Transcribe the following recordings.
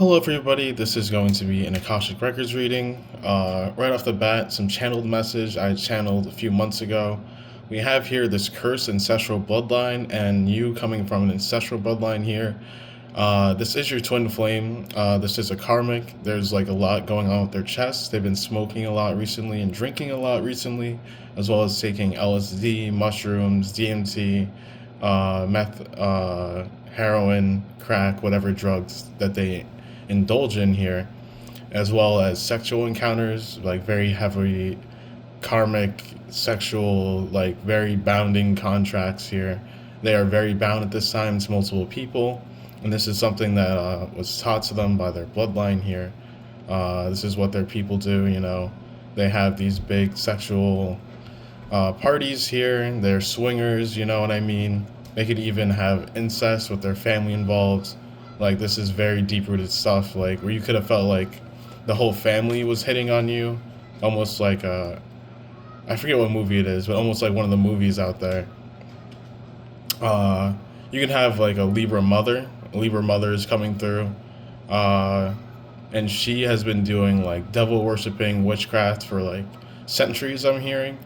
Hello, everybody. This is going to be an Akashic Records reading. Right off the bat, some channeled message I channeled a few months ago. We have here this cursed ancestral bloodline, and you coming from an ancestral bloodline here. This is your twin flame. This is a karmic. There's like a lot going on with their chests. They've been smoking a lot recently and drinking a lot recently, as well as taking LSD, mushrooms, DMT, meth, heroin, crack, whatever drugs that they indulge in here, as well as sexual encounters, like very heavy karmic sexual, like very bounding contracts here. They are very bound at this time to multiple people, and this is something that was taught to them by their bloodline here. This is what their people do, you know. They have these big sexual parties here. They're swingers, you know what I mean? They could even have incest with their family involved. Like, this is very deep-rooted stuff, like, where you could have felt like the whole family was hitting on you. Almost like, I forget what movie it is, but almost like one of the movies out there. You can have, like, a Libra mother. Libra mother is coming through. And she has been doing, like, devil-worshipping witchcraft for, like, centuries, I'm hearing.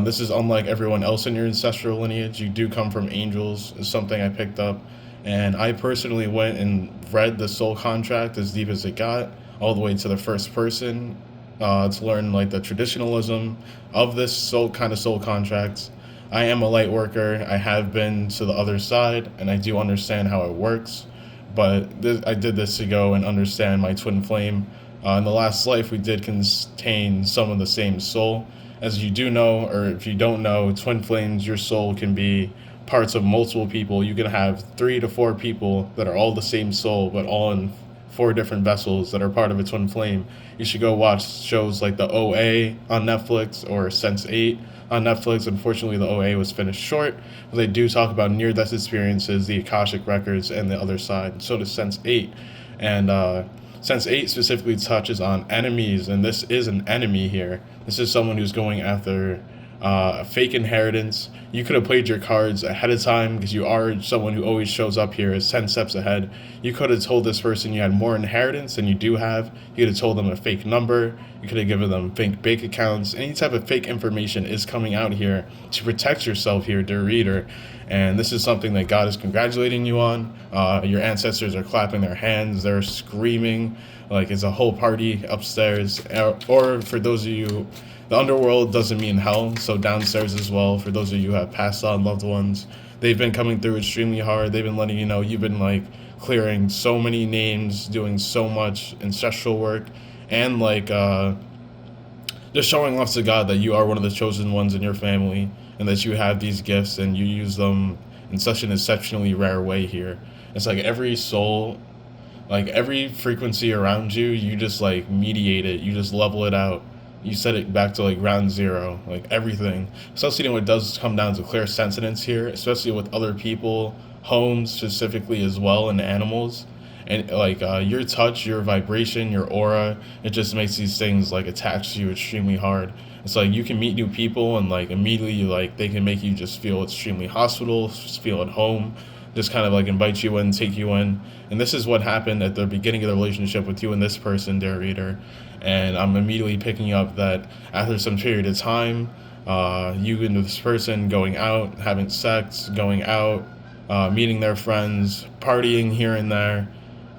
This is unlike everyone else in your ancestral lineage. You do come from angels, is something I picked up. And I personally went and read the soul contract as deep as it got, all the way to the first person, to learn like the traditionalism of this soul contracts. I am a light worker. I have been to the other side, and I do understand how it works. But I did this to go and understand my twin flame. In the last life, we did contain some of the same soul. As you do know, or if you don't know, twin flames, your soul can be parts of multiple people. You can have 3 to 4 people that are all the same soul, but all in 4 different vessels that are part of a twin flame. You should go watch shows like the OA on Netflix or Sense8 on Netflix. Unfortunately, the OA was finished short, but they do talk about near-death experiences, the Akashic records, and the other side. So does Sense8. And Sense8 specifically touches on enemies, and this is an enemy here. This is someone who's going after a fake inheritance. You could have played your cards ahead of time because you are someone who always shows up here as 10 steps ahead. You could have told this person you had more inheritance than you do have. You could have told them a fake number. You could have given them fake bank accounts. Any type of fake information is coming out here to protect yourself here, dear reader. And this is something that God is congratulating you on. Your ancestors are clapping their hands. They're screaming like it's a whole party upstairs. Or for those of you, the underworld doesn't mean hell, so downstairs as well, for those of you who have passed on loved ones. They've been coming through extremely hard. They've been letting you know you've been like clearing so many names, doing so much ancestral work, and like just showing off to God that you are one of the chosen ones in your family, and that you have these gifts and you use them in such an exceptionally rare way here. It's like every soul, like every frequency around you, you just like mediate it, you just level it out. You set it back to like ground zero, like everything. Especially when it does come down to clear sentience here, especially with other people, homes specifically as well, and animals. And like your touch, your vibration, your aura, it just makes these things like attach to you extremely hard. It's like you can meet new people and like immediately like they can make you just feel extremely hospitable, just feel at home, just kind of like invite you in, take you in. And this is what happened at the beginning of the relationship with you and this person, dear reader. And I'm immediately picking up that after some period of time, you and this person going out, having sex, going out, meeting their friends, partying here and there,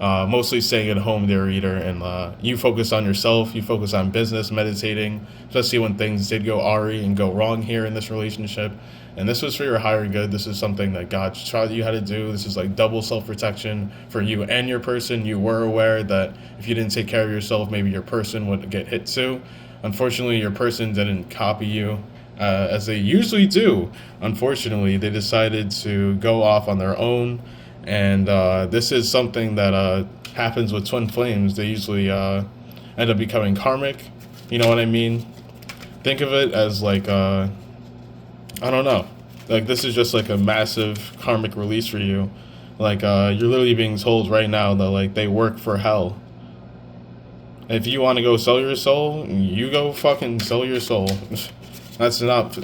mostly staying at home, dear reader, and you focus on yourself, you focus on business, meditating, especially when things did go awry and go wrong here in this relationship. And this was for your higher good. This is something that God taught you how to do. This is like double self-protection for you and your person. You were aware that if you didn't take care of yourself, maybe your person would get hit too. Unfortunately, your person didn't copy you, as they usually do. Unfortunately, they decided to go off on their own. And this is something that happens with twin flames. They usually end up becoming karmic. You know what I mean? Think of it as like I don't know. Like, this is just like a massive karmic release for you. Like, you're literally being told right now that, like, they work for hell. If you want to go sell your soul, you go fucking sell your soul. That's not,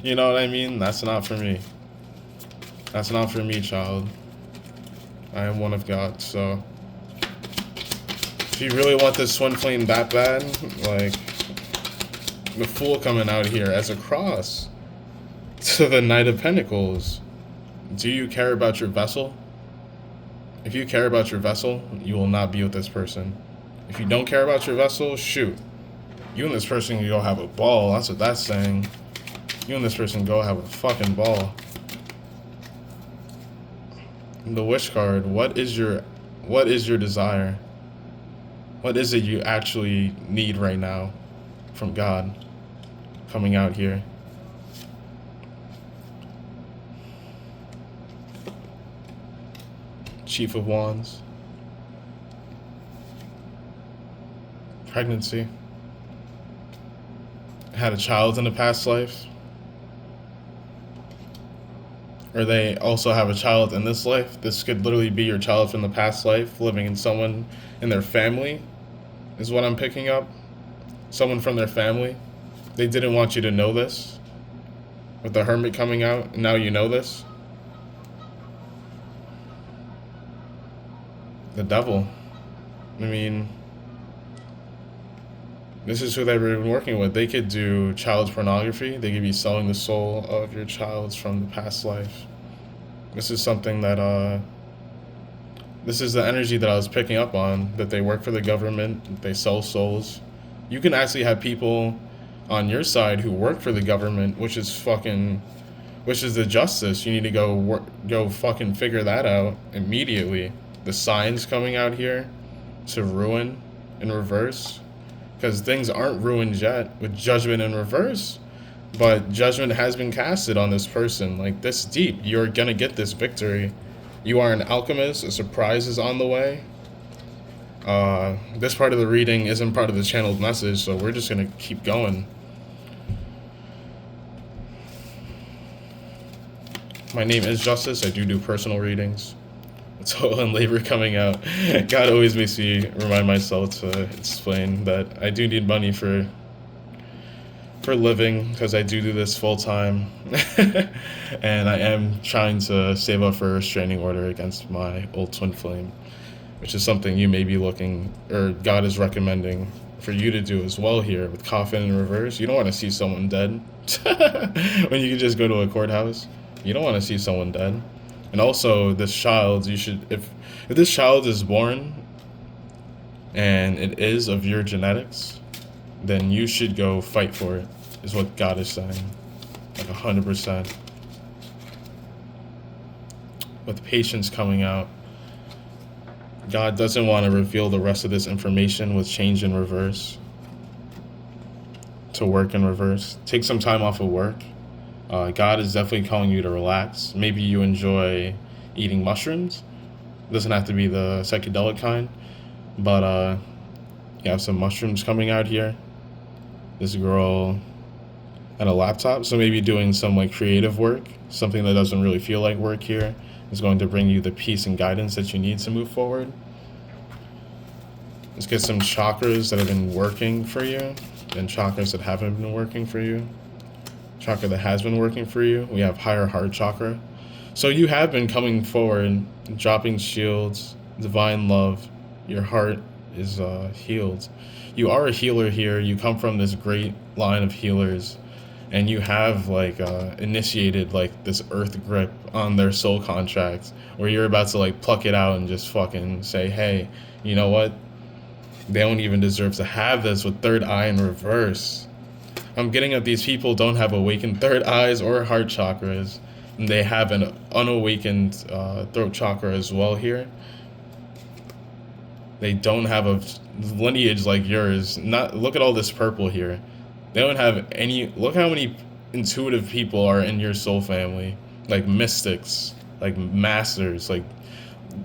you know what I mean? That's not for me. That's not for me, child. I am one of God, so If you really want this twin flame that bad, like the Fool coming out here as a cross to the Knight of Pentacles. Do you care about your vessel? If you care about your vessel, you will not be with this person. If you don't care about your vessel, shoot. You and this person can go have a ball. That's what that's saying. You and this person go have a fucking ball. The Wish card. What is your desire? What is it you actually need right now from God coming out here? Chief of Wands. Pregnancy. Had a child in a past life. Or they also have a child in this life. This could literally be your child from the past life living in someone in their family, is what I'm picking up. Someone from their family. They didn't want you to know this. With the Hermit coming out, now you know this. The Devil. I mean, this is who they've been working with. They could do child pornography. They could be selling the soul of your child from the past life. This is something that, this is the energy that I was picking up on, that they work for the government, they sell souls. You can actually have people on your side who work for the government, which is the justice. You need to go fucking figure that out immediately. The signs coming out here to ruin in reverse, because things aren't ruined yet with judgment in reverse, but judgment has been casted on this person. Like, this deep, you're gonna get this victory. You are an alchemist. A surprise is on the way. This part of the reading isn't part of the channeled message, so we're just gonna keep going. My name is Justice. I do personal readings. Toil and labor coming out. God always makes me remind myself to explain that I do need money for living, because I do this full time. And I am trying to save up for a restraining order against my old twin flame, which is something you may be looking, or God is recommending for you to do as well here with coffin in reverse. You don't want to see someone dead when you can just go to a courthouse. You don't want to see someone dead. And also, this child, you should, if this child is born and it is of your genetics, then you should go fight for it, is what God is saying. Like 100%. With patience coming out, God doesn't want to reveal the rest of this information with change in reverse. To work in reverse. Take some time off of work. God is definitely calling you to relax. Maybe you enjoy eating mushrooms. It doesn't have to be the psychedelic kind, but you have some mushrooms coming out here. This girl at a laptop, so maybe doing some like creative work, something that doesn't really feel like work here, is going to bring you the peace and guidance that you need to move forward. Let's get some chakras that have been working for you and chakras that haven't been working for you. Chakra that has been working for you, we have higher heart chakra. So you have been coming forward, dropping shields, divine love. Your heart is healed. You are a healer here. You come from this great line of healers, and you have like initiated like this earth grip on their soul contract, where you're about to like pluck it out and just fucking say, hey, you know what? They don't even deserve to have this with third eye in reverse. I'm getting that these people don't have awakened third eyes or heart chakras, and they have an unawakened throat chakra as well here. They don't have a lineage like yours. Look at all this purple here. They don't have any. Look how many intuitive people are in your soul family, like mystics, like masters, like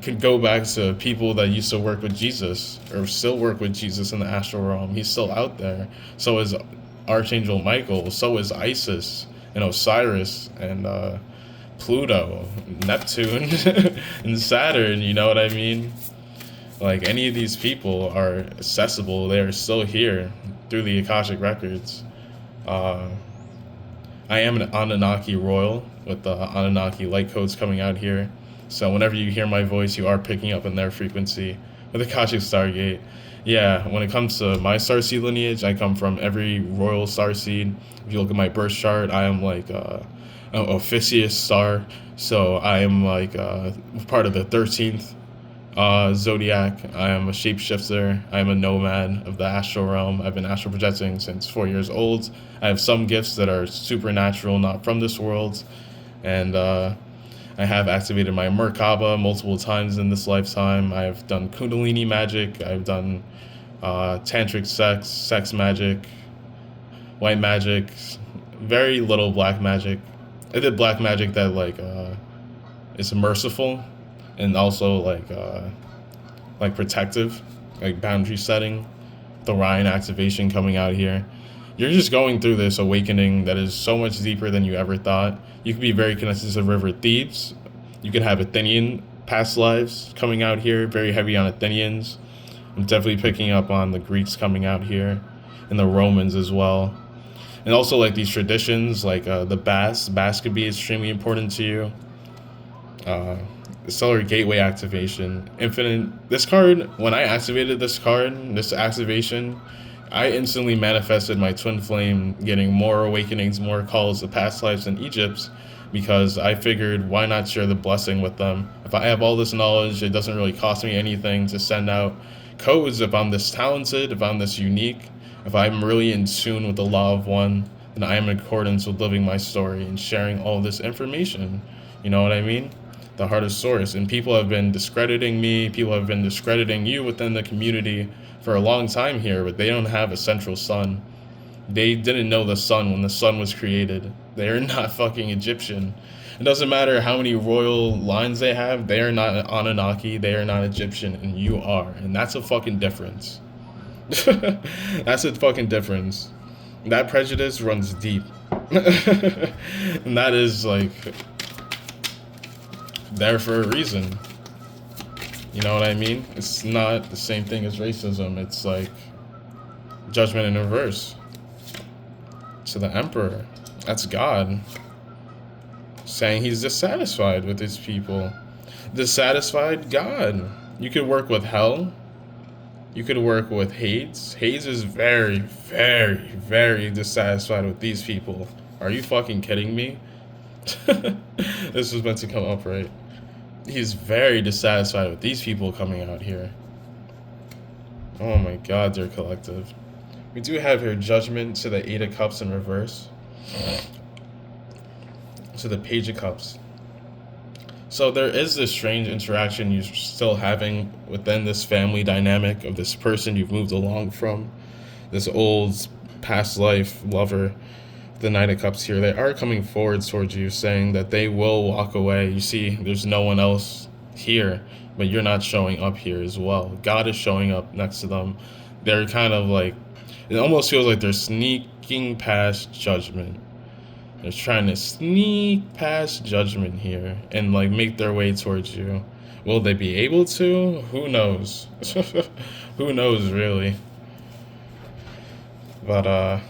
could go back to people that used to work with Jesus or still work with Jesus in the astral realm. He's still out there. So is Archangel Michael, so is Isis and Osiris and Pluto, Neptune, and Saturn, you know what I mean? Like, any of these people are accessible. They are still here through the Akashic records. I am an Anunnaki royal with the Anunnaki light codes coming out here. So whenever you hear my voice, you are picking up in their frequency The Akashic Stargate. Yeah, when it comes to my starseed lineage, I come from every royal starseed. If you look at my birth chart, I am like a Ophiuchus star. So I am like part of the 13th zodiac. I am a shapeshifter. I am a nomad of the astral realm. I've been astral projecting since 4 years old. I have some gifts that are supernatural, not from this world. And I have activated my Merkaba multiple times in this lifetime. I have done Kundalini magic. I've done tantric sex magic, white magic, very little black magic. I did black magic that like is merciful and also like protective, like boundary setting. The Ryan activation coming out here. You're just going through this awakening that is so much deeper than you ever thought. You could be very connected to the River Thebes. You could have Athenian past lives coming out here, very heavy on Athenians. I'm definitely picking up on the Greeks coming out here and the Romans as well. And also like these traditions, like the Bass. Bass could be extremely important to you. Stellar Gateway activation. Infinite. This card, when I activated this card, this activation, I instantly manifested my twin flame getting more awakenings, more calls to past lives in Egypt, because I figured why not share the blessing with them? If I have all this knowledge, it doesn't really cost me anything to send out codes. If I'm this talented, if I'm this unique, if I'm really in tune with the law of one, then I am in accordance with living my story and sharing all this information. You know what I mean? The heart of source. And people have been discrediting me, people have been discrediting you within the community for a long time here, but they don't have a central sun. They didn't know the sun when the sun was created. They are not fucking Egyptian. It doesn't matter how many royal lines they have, they are not Anunnaki, they are not Egyptian, and you are. And that's a fucking difference. That's a fucking difference. That prejudice runs deep. And that is like there for a reason. You know what I mean? It's not the same thing as racism. It's like judgment in reverse. To the emperor. That's God. Saying he's dissatisfied with his people. Dissatisfied God. You could work with hell. You could work with Hades. Hades is very, very, very dissatisfied with these people. Are you fucking kidding me? This was meant to come up, right? He's very dissatisfied with these people coming out here. Oh my god, they're collective. We do have here Judgment to the Eight of Cups in reverse. To the Page of Cups. So there is this strange interaction you're still having within this family dynamic of this person you've moved along from. This old past life lover. The Knight of Cups here, they are coming forward towards you, saying that they will walk away. You see, there's no one else here, but you're not showing up here as well. God is showing up next to them. They're kind of like, it almost feels like they're sneaking past judgment. They're trying to sneak past judgment here and like make their way towards you. Will they be able to? Who knows? Who knows, really? But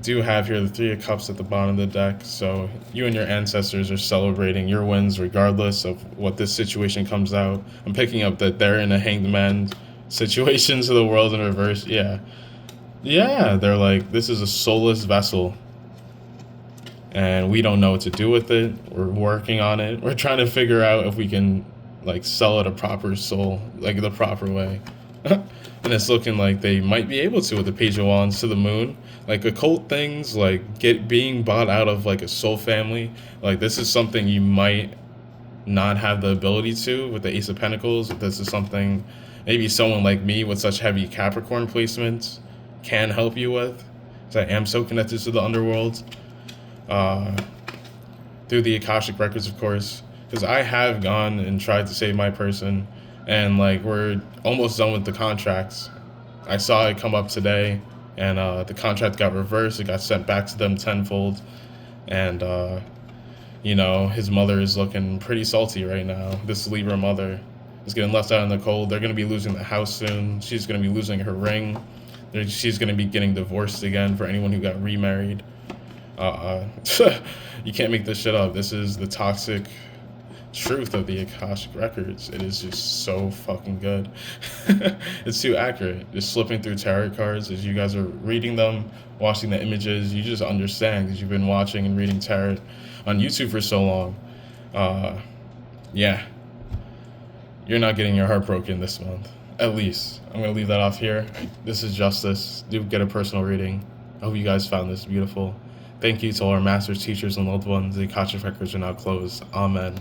do have here the Three of Cups at the bottom of the deck, so you and your ancestors are celebrating your wins regardless of what this situation comes out. I'm picking up that they're in a hanged man situation to the world in reverse. Yeah, they're like, this is a soulless vessel and we don't know what to do with it. We're working on it. We're trying to figure out if we can like sell it a proper soul, like the proper way. And it's looking like they might be able to with the Page of Wands to the Moon. Like occult things, like being bought out of like a soul family. Like this is something you might not have the ability to with the Ace of Pentacles. This is something maybe someone like me with such heavy Capricorn placements can help you with. Because I am so connected to the underworld. Through the Akashic records, of course. Because I have gone and tried to save my person. And like we're almost done with the contracts. I saw it come up today, and the contract got reversed. It got sent back to them tenfold, and you know, his mother is looking pretty salty right now. This Libra mother is getting left out in the cold. They're going to be losing the house soon. She's going to be losing her ring. She's going to be getting divorced again for anyone who got remarried. You can't make this shit up. This is the toxic truth of the Akashic records. It is just so fucking good. It's too accurate. Just flipping through tarot cards as you guys are reading them, watching the images, you just understand because you've been watching and reading tarot on YouTube for so long. Yeah, you're not getting your heart broken this month. At least. I'm going to leave that off here. This is Justice. Do get a personal reading. I hope you guys found this beautiful. Thank you to all our masters, teachers, and loved ones. The Akashic records are now closed. Amen.